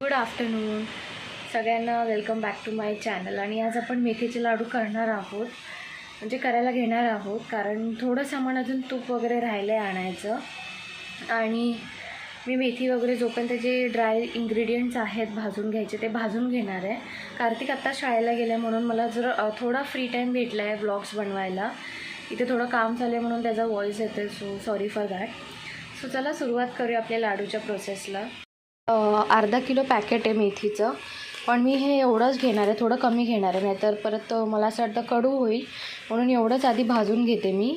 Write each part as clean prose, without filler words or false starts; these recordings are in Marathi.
गुड आफ्टरनून सगळ्यांना. Welcome back to my channel. आणि आज आपण मेथीचे लाडू करणार आहोत, म्हणजे करायला घेणार आहोत, कारण थोडं सामान अजून तूप वगैरे राहिलं आहे आणायचं. आणि मी मेथी वगैरे जोपर्यंत जे ड्राय इंग्रेडियंट्स आहेत भाजून घ्यायचे ते भाजून घेणार आहे. कार्तिक आत्ता शाळेला गेलं आहे म्हणून मला जर थोडा फ्री टाईम भेटला आहे व्लॉग्स बनवायला. इथे थोडं काम झालं आहे म्हणून त्याचा व्हॉईस येते, so sorry for that. So चला सुरुवात करूया आपल्या लाडूच्या प्रोसेसला. अर्धा किलो पॅकेट आहे मेथीचं, पण मी हे एवढंच घेणार आहे, थोडं कमी घेणार आहे, नाहीतर परत मला असं वाटतं कडू होईल, म्हणून एवढंच आधी भाजून घेते मी.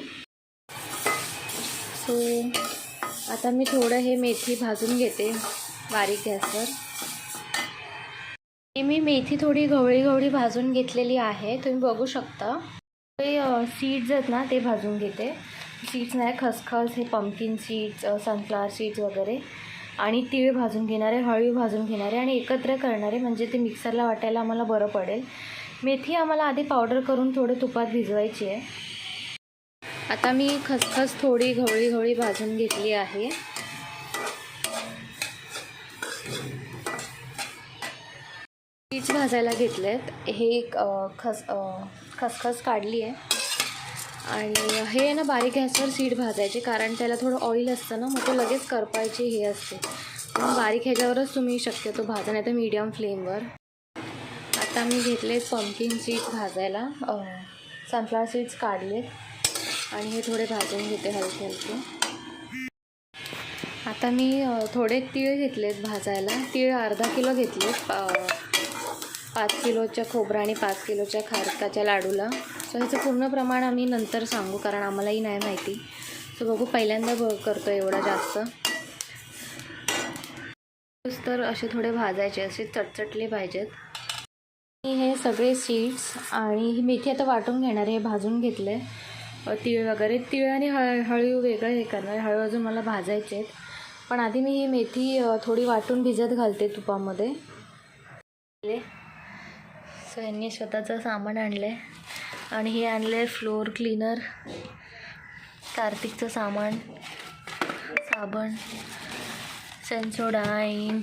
सो आता मी थोडं हे मेथी भाजून घेते बारीक गॅसवर. मी मेथी थोडी गवळी भाजून घेतलेली आहे, तुम्ही बघू शकता. ते सीड्स आहेत ना ते भाजून घेते. सीड्स नाही, खसखस, हे पंपकिन सीड्स, सनफ्लावर सीड्स वगैरे, आणि तीळ भाजून घेणारे, हळवी भाजून घेणारे आणि एकत्र करणारे, म्हणजे ते मिक्सरला वाटायला आम्हाला बरं पडेल. मेथी आम्हाला आधी पावडर करून थोडे तुपात भिजवायची आहे. आता मी खसखस थोडी गवळी भाजून घेतली आहे. तीच भाजायला घेतलेत. हे खसखस काढली आहे. आणि हे ना बारीक गॅसवर सीड भाजायचे, कारण त्याला थोडं ऑइल असतं ना, मग तो लगेच करपायची हे असते, म्हणून बारीक ह्याच्यावरच तुम्ही शक्यतो भाजा, नाही तर मीडियम फ्लेमवर. आता मी घेतले पंपकिन सीड्स भाजायला, सनफ्लावर सीड्स काढले आणि हे थोडे भाजून घेते हलके. आता मी थोडे तीळ घेतलेत भाजायला. तीळ अर्धा किलो घेतलेत 5 किलोच्या खोबरं आणि 5 किलोच्या खारकाच्या लाडूला. सो ह्याचं पूर्ण प्रमाण आम्ही नंतर सांगू, कारण आम्हालाही नाही माहिती. सो बघू, पहिल्यांदा करतो एवढा जास्त. तर असे थोडे भाजायचे, असे चटचटले पाहिजेत. हे सगळे सीड्स आणि ही मेथी आता वाटून घेणार आहे. हे भाजून घेतले तीळ वगैरे. तीळ आणि हळवी वेगळं हे करणार. हळू अजून मला भाजायचे आहेत, पण आधी मी ही मेथी थोडी वाटून भिजत घालते तुपामध्ये. सो यांनी स्वतःचं सामान आणलं आहे. आणि हे आणलं आहे फ्लोअर क्लीनर, कार्तिकचं सामान, साबण, सेन्सोडाईन.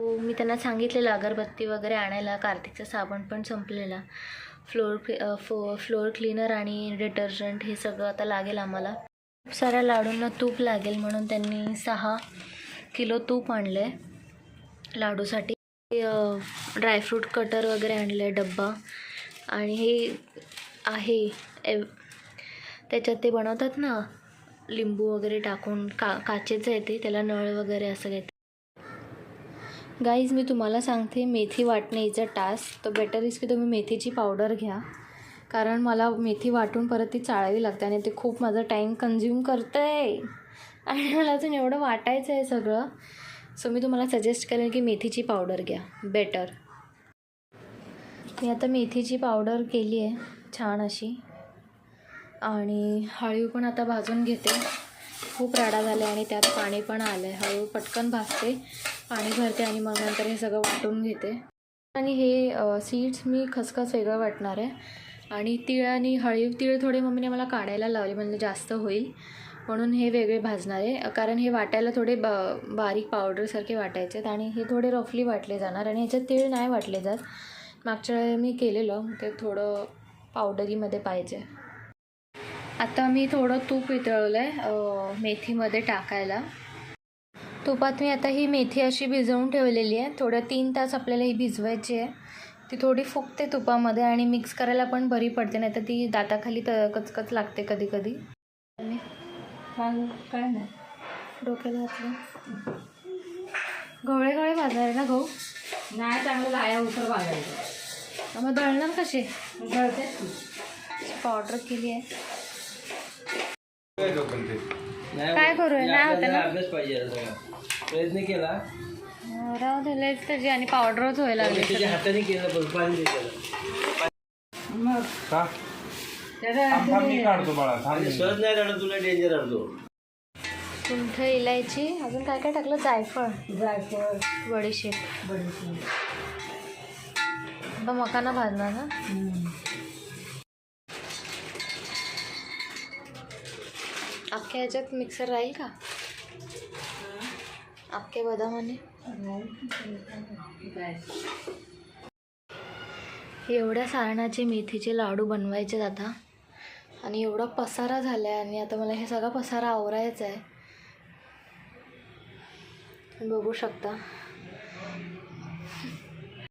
मी त्यांना सांगितलेलं अगरबत्ती वगैरे आणायला. कार्तिकचा साबण पण संपलेला. फ्लोअर क्लीनर आणि डिटर्जंट हे सगळं आता लागेल आम्हाला. खूप साऱ्या लाडूंना तूप लागेल, म्हणून त्यांनी 6 किलो तूप आणलं आहे लाडूसाठी. ड्रायफ्रूट कटर वगैरे आणलं आहे डब्बा. आणि हे आहे त्याच्यात ते बनवतात ना लिंबू वगैरे टाकून, काचेचं आहे ते, त्याला नळ वगैरे असं घेते. गाईज मी तुम्हाला सांगते, मेथी वाटण्याचा टास्क तर बेटर इज की तुम्ही मेथीची पावडर घ्या, कारण मला मेथी वाटून परत ती चाळावी लागते आणि ते खूप माझा टाईम कन्झ्युम करतं आहे आणि मला अजून एवढं वाटायचं आहे सगळं. सो मी तुम्हाला सजेस्ट करेन की मेथीची पावडर घ्या, बेटर. मी आता मेथीची पावडर केली आहे छान अशी. आणि हळवी पण आता भाजून घेते. खूप राडा झाला आणि त्यात पाणी पण आलं आहे. हळू पटकन भाजते, पाणी भरते आणि मग नंतर हे सगळं वाटून घेते. आणि हे सीड्स मी खसखस वेगळं वाटणार आहे. आणि तीळ आणि तीळ थोडे मम्मीने मला काढायला लावले, म्हणजे जास्त होईल म्हणून हे वेगळे भाजणार आहे, कारण हे वाटायला थोडे बारीक पावडरसारखे वाटायचे आहेत. आणि हे थोडे रफली वाटले जाणार. आणि ह्याच्यात तीळ नाही वाटले जात. मागच्या वेळी मी केलेलं, ते थोडं पावडरीमध्ये पाहिजे. आता मी थोडं तूप वितळवलं आहे मेथीमध्ये टाकायला. तुपात मी आता ही मेथी अशी भिजवून ठेवलेली आहे. थोडं 3 तास आपल्याला ही भिजवायची आहे. ती थोडी फुगते तुपामध्ये आणि मिक्स करायला पण बरी पडते, नाही तर ती दाताखाली कचकच लागते कधी कधी. काय नाही डोक्याला घातलं. गवळे भाजायला ना गहू नाही, चांगलं लाया उतर भाजायचं. मग दळणार कसे? गळतेच की. पावडर केली आहे. काय करूया? नाही होतं ना. अभ्यास पाहिजे, प्रयत्न केला राहू दिलेच त्याची, आणि पावडरच व्हायला लागली. त्याच्या हाताने केलं, पाणी केलं. मग का मी काढतो बाळा, सहज नाही राहणार, तुला डेंजर राहतो. सुंठ, इलायची, अजून काय काय टाकलं? जायफळ, बडीशेप. आता मकाना भाजणार ना. अख्ख्या ह्याच्यात मिक्सर राहील का? अख्खे बदामाने एवढ्या सारणाचे मेथीचे लाडू बनवायचे आता. आणि एवढा पसारा झाला आहे आणि आता मला हे सगळा पसारा आवरायचा आहे. बघू शकता